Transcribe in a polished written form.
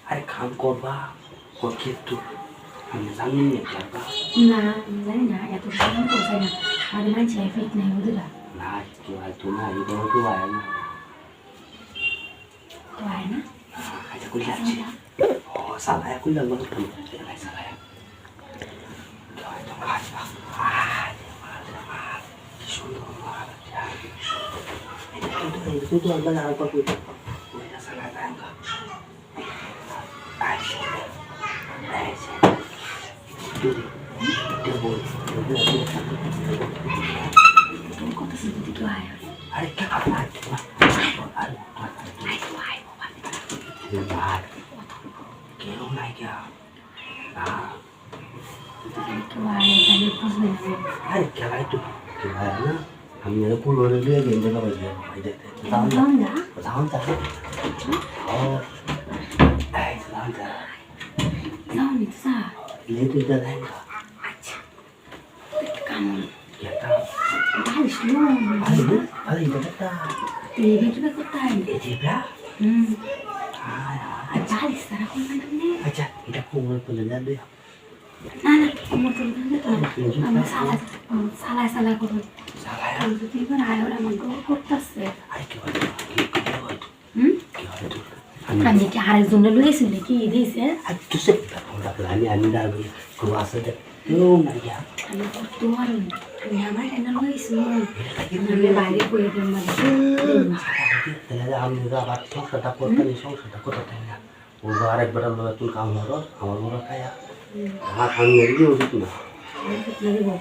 अरे काम करबा কিন্তু আমি জানি না করবা না জানি না এত সময় করছে না আর মাঝে ফিট নাই ওদের না কি আর তো না এই বড় তো আয় না তো আয় না আচ্ছা কই যাচ্ছে ও সালা কই লাগলো তো নাই সালা তো আসবা কি সুন্দর লাগছে এটা তো আমরা আর কত কই না সালা না अरे क्या करना है क्यों नहीं क्या अरे क्या भाई तू क्या है ना हम मेरे को लोरे लिए गेंदे का बज गया भाई देते बताओ ना और ऐसा ना ले तो इधर रहेगा अच्छा काम क्या था बारिश लो अरे इधर था ये भी तो करता है ये जीपा हाँ बारिश सारा कौन करने अच्छा इधर को उम्र पर ले जाते ना ना उम्र तो नहीं करता हम साला करो साला हम तो तीन बार आया और हम को करता से अरे क्या আমি কি আরেকজনে লইছি নাকি দিছে আর তুই আমরা প্ল্যানে আমি না ক্লাসে কেউ না যা আমি করতে পারো তুমি আমার এনে লইছি আমি বাইরে কই দেব মানে তাহলে আমি আবার সংসারটা করতে নি সংসারটা করতে না ও আরেকবার আমরা তুই কাম করো আমার মনে খায়া আমার খান মেরে উচিত না দেব আমার